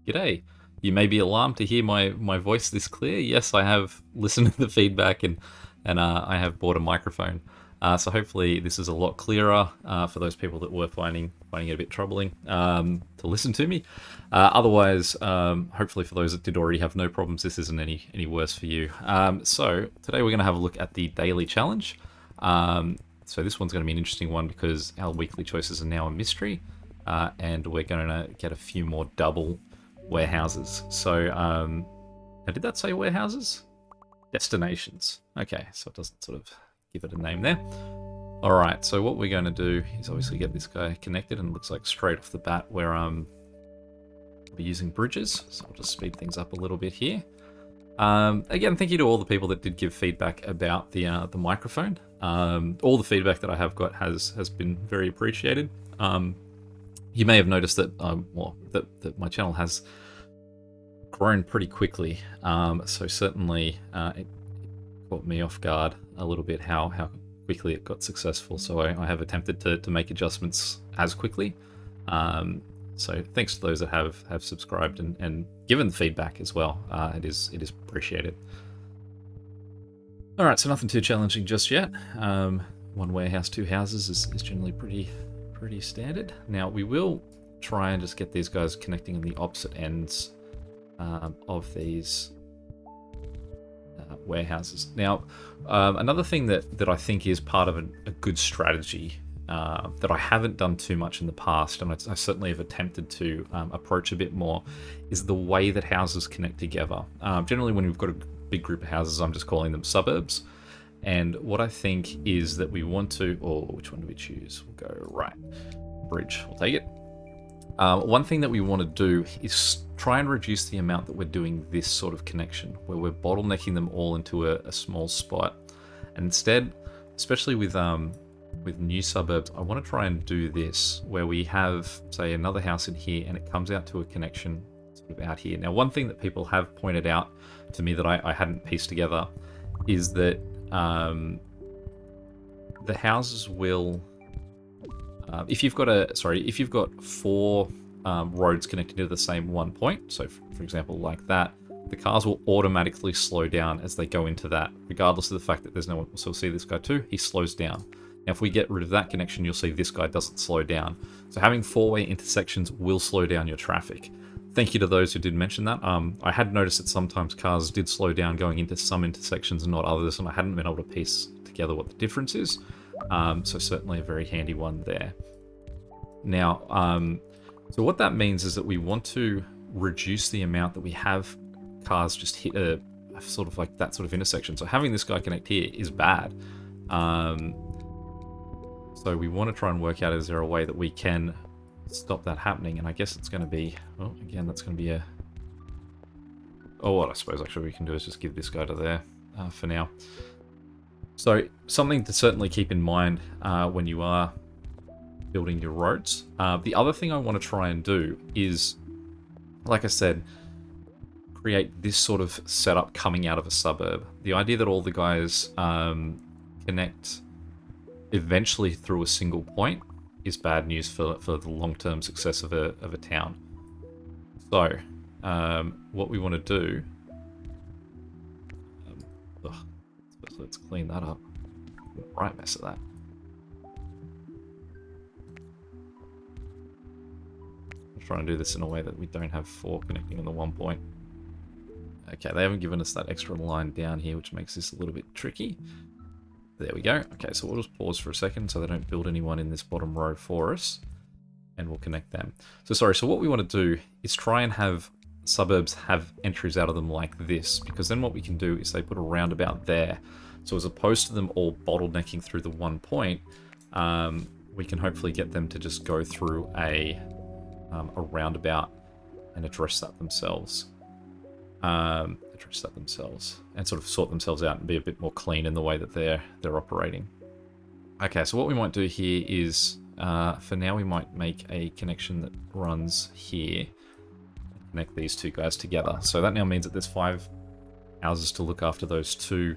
G'day. You may be alarmed to hear my voice this clear. Yes, I have listened to the feedback and I have bought a microphone. So hopefully this is a lot clearer for those people that were finding it a bit troubling to listen to me. Otherwise, hopefully for those that did already have no problems, this isn't any worse for you. So today we're going to have a look at the daily challenge. So this one's going to be an interesting one because our weekly choices are now a mystery, and we're going to get a few more double warehouses. So, now did that say warehouses? Destinations. Okay, so it doesn't sort of give it a name there. All right, so what we're going to do is obviously get this guy connected, and it looks like straight off the bat we're using bridges. So I'll just speed things up a little bit here. Again, thank you to all the people that did give feedback about the microphone. All the feedback that I have got has been very appreciated. You may have noticed that that my channel has grown pretty quickly. So certainly it caught me off guard a little bit how quickly it got successful. So I have attempted to make adjustments as quickly. So thanks to those that have subscribed and given feedback as well. It is appreciated. All right, so nothing too challenging just yet. One warehouse, two houses is generally pretty standard. Now we will try and just get these guys connecting in the opposite ends of these warehouses. Now, another thing that I think is part of a good strategy that I haven't done too much in the past, and I certainly have attempted to approach a bit more, is the way that houses connect together. Generally, when we've got a big group of houses, I'm just calling them suburbs. And what I think is that we want to, or which one do we choose? We'll go right. Bridge, we'll take it. One thing that we want to do is try and reduce the amount that we're doing this sort of connection, where we're bottlenecking them all into a small spot. And instead, especially with new suburbs, I want to try and do this, where we have, say, another house in here, and it comes out to a connection sort of out here. Now, one thing that people have pointed out to me that I hadn't pieced together is that the houses will, if you've got four roads connected to the same one point, so for example like that, the cars will automatically slow down as they go into that, regardless of the fact that there's no one. So we'll see this guy too, he slows down. Now if we get rid of that connection, you'll see this guy doesn't slow down. So having four-way intersections will slow down your traffic. Thank you to those who did mention that. I had noticed that sometimes cars did slow down going into some intersections and not others, and I hadn't been able to piece together what the difference is. So certainly a very handy one there. Now, so what that means is that we want to reduce the amount that we have cars just hit a sort of like that sort of intersection. So having this guy connect here is bad. So we want to try and work out, is there a way that we can stop that happening? And I guess it's going to be, well, again, that's going to be a, oh, what I suppose actually we can do is just give this guy to there for now. So something to certainly keep in mind when you are building your roads. The other thing I want to try and do is, like I said, create this sort of setup coming out of a suburb. The idea that all the guys connect eventually through a single point is bad news for the long-term success of a town. So what we want to do, let's clean that up. Right mess of that. I'm trying to do this in a way that we don't have four connecting in the one point. Okay, they haven't given us that extra line down here, which makes this a little bit tricky. There we go. Okay, so we'll just pause for a second so they don't build anyone in this bottom row for us, and we'll connect them. So what we want to do is try and have suburbs have entries out of them like this, because then what we can do is they put a roundabout there. So as opposed to them all bottlenecking through the one point, we can hopefully get them to just go through a roundabout and address that themselves. And sort of sort themselves out and be a bit more clean in the way that they're operating. Okay, so what we might do here is, for now we might make a connection that runs here, connect these two guys together. So that now means that there's 5 houses to look after those 2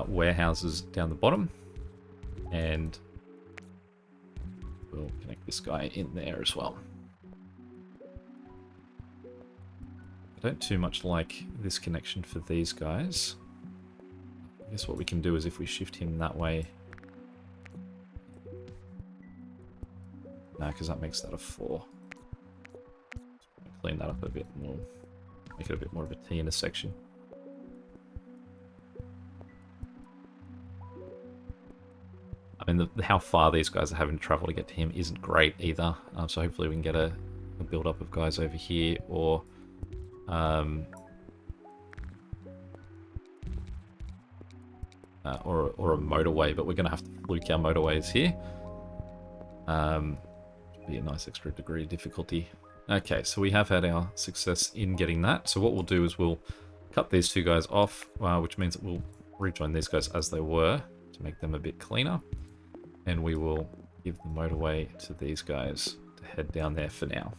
warehouses down the bottom, and we'll connect this guy in there as well. I don't too much like this connection for these guys. I guess what we can do is if we shift him that way. No, because that makes that a 4. Clean that up a bit more. Make it a bit more of a T intersection. I mean, how far these guys are having to travel to get to him isn't great either. So hopefully we can get a build-up of guys over here, or or a motorway, but we're going to have to fluke our motorways here. Be a nice extra degree of difficulty. Okay, so we have had our success in getting that. So what we'll do is we'll cut these two guys off, which means that we'll rejoin these guys as they were to make them a bit cleaner. And we will give the motorway to these guys to head down there for now.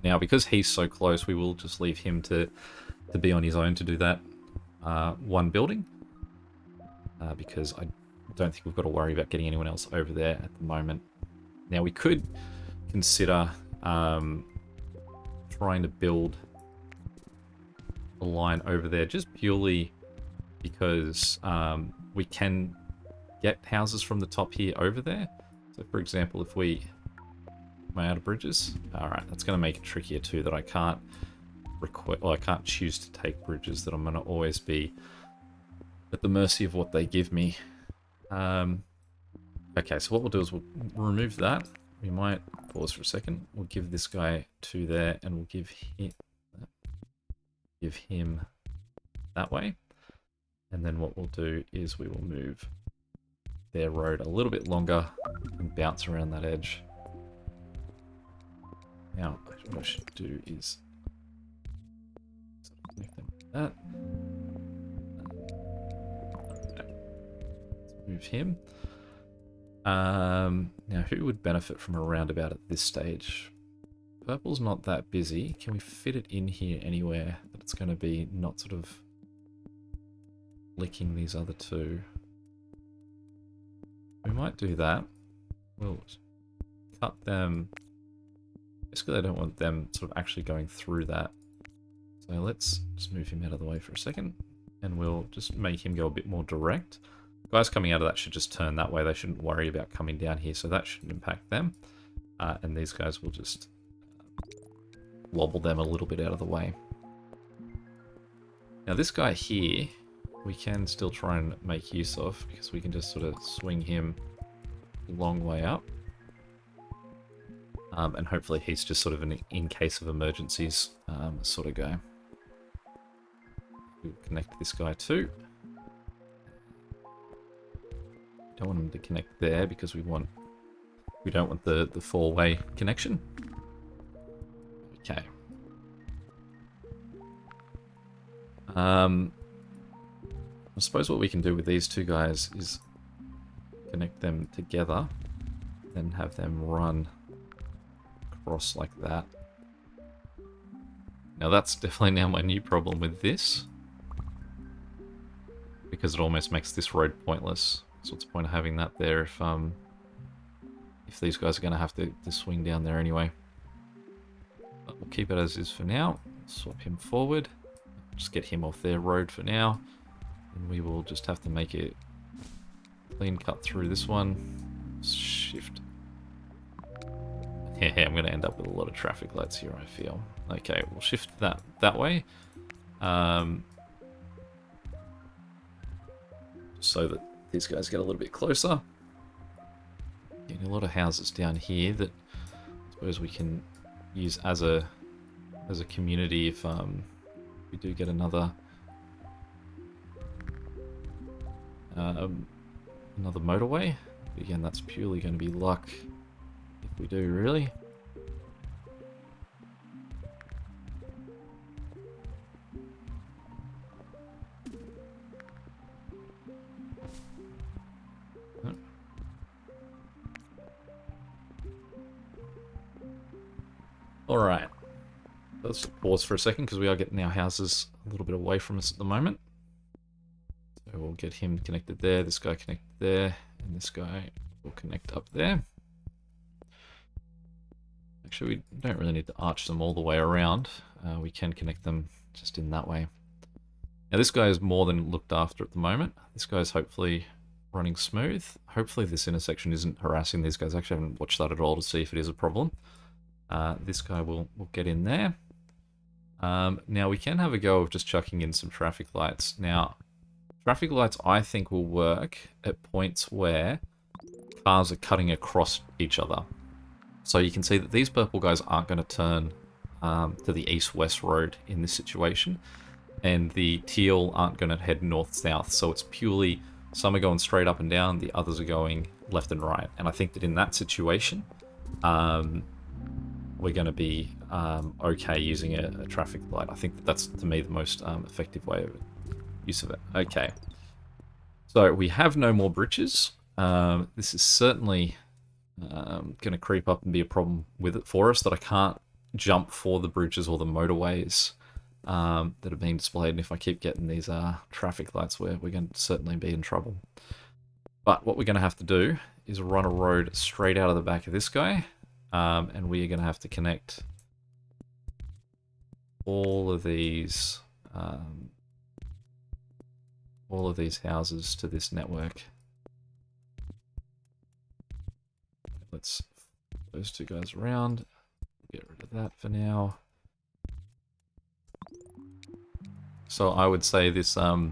Now, because he's so close, we will just leave him to be on his own to do that one building. Because I don't think we've got to worry about getting anyone else over there at the moment. Now, we could consider trying to build a line over there just purely because we can get houses from the top here over there. So for example, if we... Am I out of bridges? Alright, that's going to make it trickier too, that I can't I can't choose to take bridges, that I'm going to always be at the mercy of what they give me. Okay, so what we'll do is we'll remove that. We might pause for a second. We'll give this guy 2 there, and we'll give him that way. And then what we'll do is we will move their road a little bit longer and bounce around that edge. Now, what I should do is connect them like that. Let's move him. Now, who would benefit from a roundabout at this stage? Purple's not that busy. Can we fit it in here anywhere that it's going to be not sort of licking these other two? We might do that. We'll cut them. Basically, I don't want them sort of actually going through that. So let's just move him out of the way for a second. And we'll just make him go a bit more direct. Guys coming out of that should just turn that way. They shouldn't worry about coming down here, so that shouldn't impact them. And these guys will just wobble them a little bit out of the way. Now this guy here, we can still try and make use of, because we can just sort of swing him a long way up. And hopefully he's just sort of an in case of emergencies sort of guy. We'll connect this guy too. Don't want him to connect there because we don't want the 4-way connection. Okay. I suppose what we can do with these two guys is connect them together, then have them run across like that. Now that's definitely now my new problem with this, because it almost makes this road pointless. So what's the point of having that there if these guys are going to have to swing down there anyway? But we'll keep it as is for now. Swap him forward. Just get him off their road for now. And we will just have to make it clean cut through this one. Shift. Yeah, I'm going to end up with a lot of traffic lights here, I feel. Okay, we'll shift that way. So that these guys get a little bit closer. Getting a lot of houses down here that I suppose we can use as a community if we do get another motorway. Again, that's purely going to be luck if we do, really. Alright, let's pause for a second because we are getting our houses a little bit away from us at the moment. So we'll get him connected there, this guy connected there, and this guy will connect up there. Actually, we don't really need to arch them all the way around. We can connect them just in that way. Now this guy is more than looked after at the moment. This guy's hopefully running smooth. Hopefully this intersection isn't harassing these guys. I actually haven't watched that at all to see if it is a problem. This guy will get in there. Now we can have a go of just chucking in some traffic lights. Now, traffic lights I think will work at points where cars are cutting across each other. So you can see that these purple guys aren't going to turn to the east-west road in this situation, and the teal aren't going to head north-south. So it's purely some are going straight up and down, the others are going left and right. And I think that in that situation, we're going to be okay using a traffic light. I think that's, to me, the most effective way of use of it. Okay. So we have no more bridges. This is certainly going to creep up and be a problem with it for us, that I can't jump for the bridges or the motorways that are being displayed. And if I keep getting these traffic lights, we're going to certainly be in trouble. But what we're going to have to do is run a road straight out of the back of this guy, and we are going to have to connect all of these houses to this network. Let's those two guys around. Get rid of that for now. So I would say this light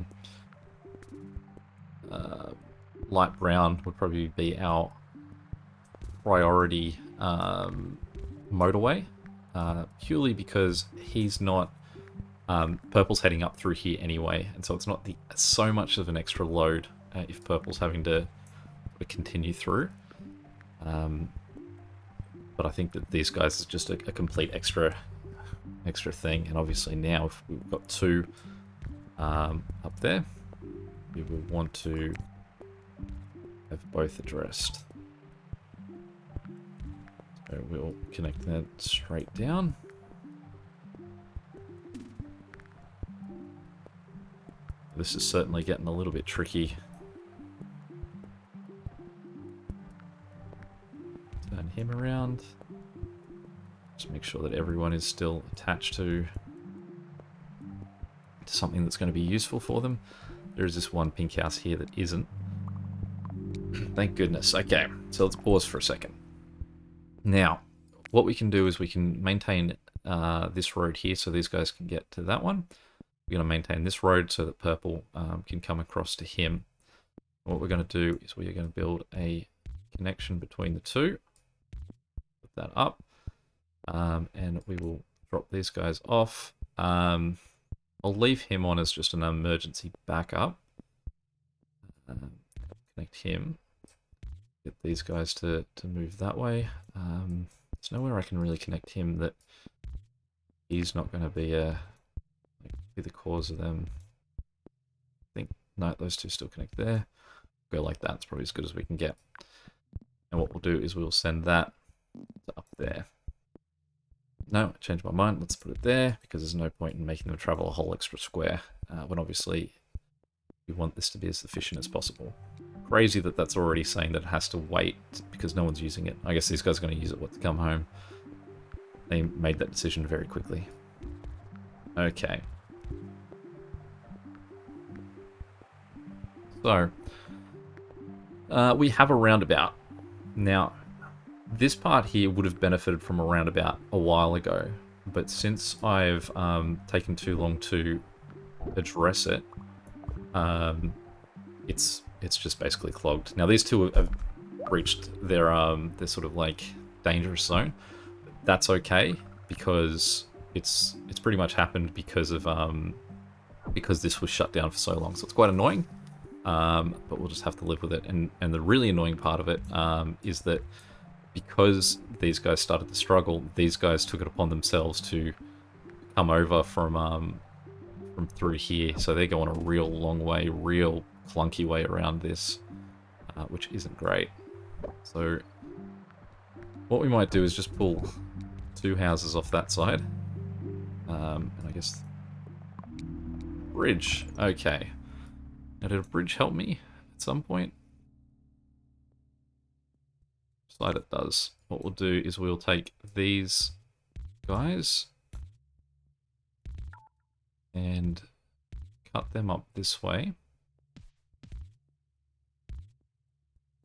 brown would probably be our priority motorway, purely because he's not purple's heading up through here anyway, and so it's not so much of an extra load if purple's having to continue through. But I think that these guys is just a complete extra thing, and obviously now if we've got two up there, we will want to have both addressed. So we'll connect that straight down. This is certainly getting a little bit tricky. Turn him around. Just make sure that everyone is still attached to something that's going to be useful for them. There is this one pink house here that isn't. Thank goodness. Okay, so let's pause for a second. Now, what we can do is we can maintain this road here so these guys can get to that one. We're going to maintain this road so that purple can come across to him. What we're going to do is we are going to build a connection between the two. Put that up. And we will drop these guys off. I'll leave him on as just an emergency backup. Connect him. Get these guys to move that way. There's nowhere I can really connect him that he's not going to be the cause of them. I think, no, those two still connect there. Go like that. It's probably as good as we can get. And what we'll do is we'll send that to up there. No, I changed my mind. Let's put it there, because there's no point in making them travel a whole extra square when obviously we want this to be as efficient as possible. Crazy that that's already saying that it has to wait because no one's using it. I guess these guys are going to use it to come home. They made that decision very quickly. Okay. So, we have a roundabout. Now, this part here would have benefited from a roundabout a while ago, but since I've taken too long to address it, it's just basically clogged. Now these two have reached their sort of like dangerous zone. That's okay, because it's pretty much happened because of because this was shut down for so long. So it's quite annoying, but we'll just have to live with it. And the really annoying part of it is that because these guys started to struggle, these guys took it upon themselves to come over from through here. So they're going a real long way, real clunky way around this, which isn't great. So what we might do is just pull two houses off that side. And I guess bridge. Okay. Now, did a bridge help me at some point? side it does. What we'll do is we'll take these guys and cut them up this way.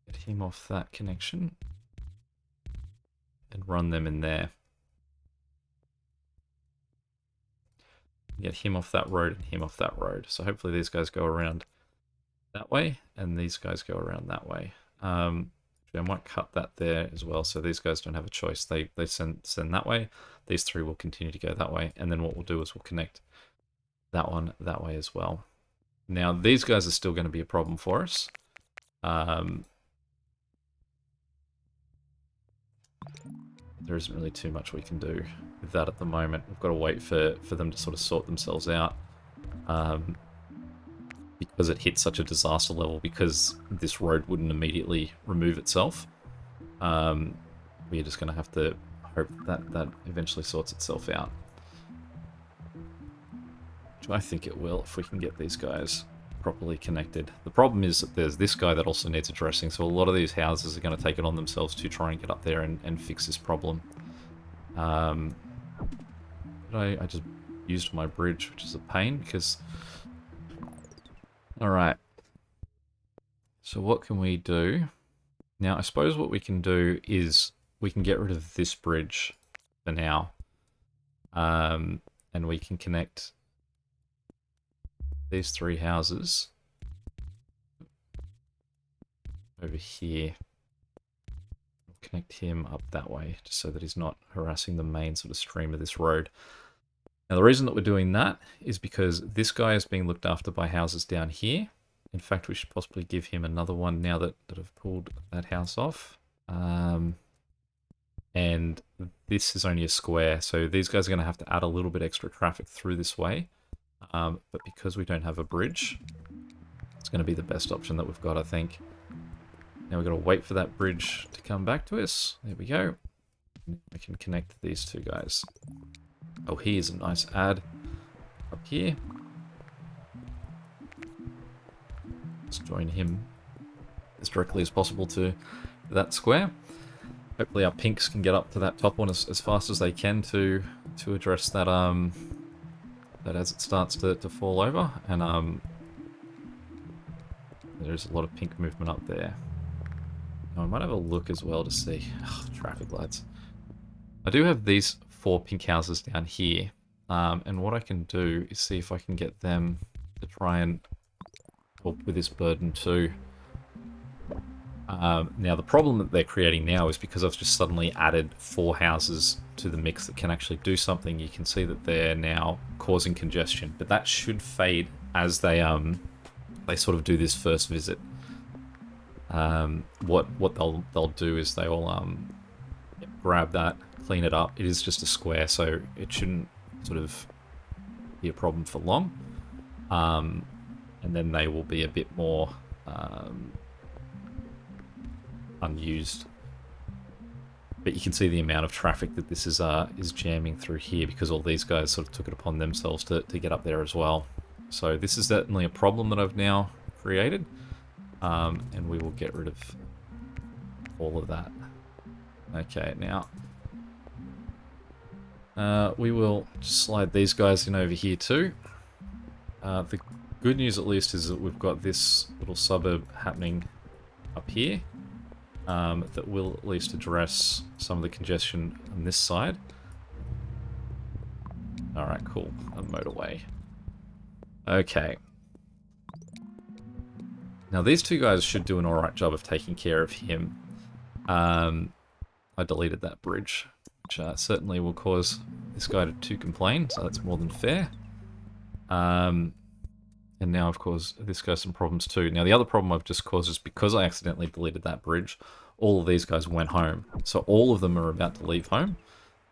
Get him off that connection and run them in there. Get him off that road and him off that road. So hopefully these guys go around that way and these guys go around that way. I might cut that there as well, so these guys don't have a choice. They send that way. These three will continue to go that way, and then what we'll do is we'll connect that one that way as well. Now these guys are still going to be a problem for us. There isn't really too much we can do with that at the moment. We've got to wait for them to sort of sort themselves out. Because it hit such a disaster level, because this road wouldn't immediately remove itself. We're just going to have to hope that that eventually sorts itself out. Which I think it will, if we can get these guys properly connected. The problem is that there's this guy that also needs addressing, so a lot of these houses are going to take it on themselves to try and get up there and fix this problem. I just used my bridge, which is a pain, because... Alright. So what can we do? Now, I suppose what we can do is we can get rid of this bridge for now. And we can connect these three houses over here. We'll connect him up that way, just so that he's not harassing the main sort of stream of this road. Now, the reason that we're doing that is because this guy is being looked after by houses down here. In fact, we should possibly give him another one now that I've pulled that house off. And this is only a square, so these guys are going to have to add a little bit extra traffic through this way. But because we don't have a bridge, it's going to be the best option that we've got, I think. Now we've got to wait for that bridge to come back to us. There we go. We can connect these two guys. Oh, here's a nice ad up here. Let's join him as directly as possible to that square. Hopefully our pinks can get up to that top one as fast as they can to address that that as it starts to fall over. And there's a lot of pink movement up there. Now, I might have a look as well to see. Oh, traffic lights. I do have these 4 pink houses down here, and what I can do is see if I can get them to try and help with this burden too. Now the problem that they're creating now is because I've just suddenly added 4 houses to the mix that can actually do something. You can see that they're now causing congestion, but that should fade as they sort of do this first visit. What they'll do is they will grab that, clean it up. It is just a square, so it shouldn't sort of be a problem for long. And then they will be a bit more unused. But you can see the amount of traffic that this is jamming through here, because all these guys sort of took it upon themselves to get up there as well. So this is certainly a problem that I've now created, and we will get rid of all of that. Okay, now we will just slide these guys in over here too. The good news at least is that we've got this little suburb happening up here that will at least address some of the congestion on this side. Alright, cool. A motorway. Okay. Now these two guys should do an alright job of taking care of him. I deleted that bridge, which certainly will cause this guy to complain, so that's more than fair. And now, of course, this guy's some problems too. Now, the other problem I've just caused is because I accidentally deleted that bridge, all of these guys went home. So all of them are about to leave home,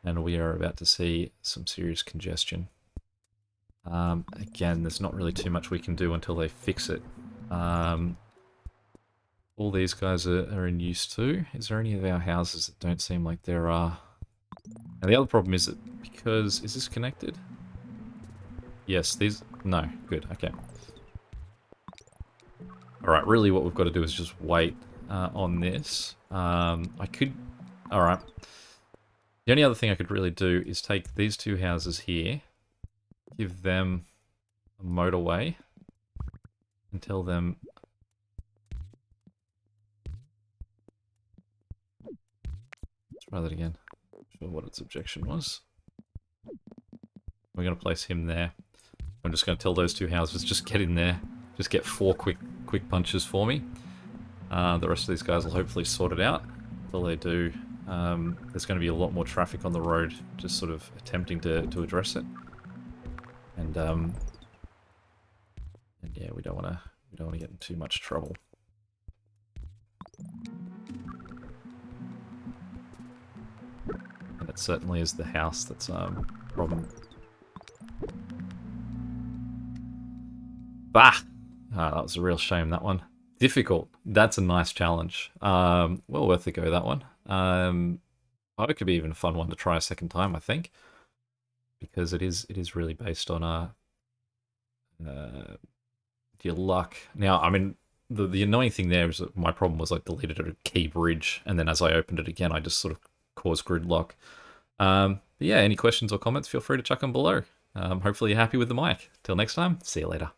and we are about to see some serious congestion. Again, there's not really too much we can do until they fix it. All these guys are in use too. Is there any of our houses that don't seem like there are? And the other problem is that because... Is this connected? Yes, these... No, good, okay. Alright, really what we've got to do is just wait on this. I could... Alright. The only other thing I could really do is take these two houses here, give them a motorway, and tell them... Let's try that again. Not sure what its objection was. We're going to place him there. I'm just going to tell those two houses, just get in there. Just get 4 quick punches for me. The rest of these guys will hopefully sort it out. Until they do, there's going to be a lot more traffic on the road, just sort of attempting to address it. And yeah, we don't want to get in too much trouble. And it certainly is the house that's a problem. Bah! That was a real shame, that one. Difficult. That's a nice challenge. Well worth a go, that one. It could be even a fun one to try a second time, I think. Because it is really based on your luck. Now, I mean, the annoying thing there is that my problem was I deleted a key bridge, and then as I opened it again, I just sort of caused gridlock. But yeah, any questions or comments, feel free to chuck them below. Hopefully you're happy with the mic. Till next time, see you later.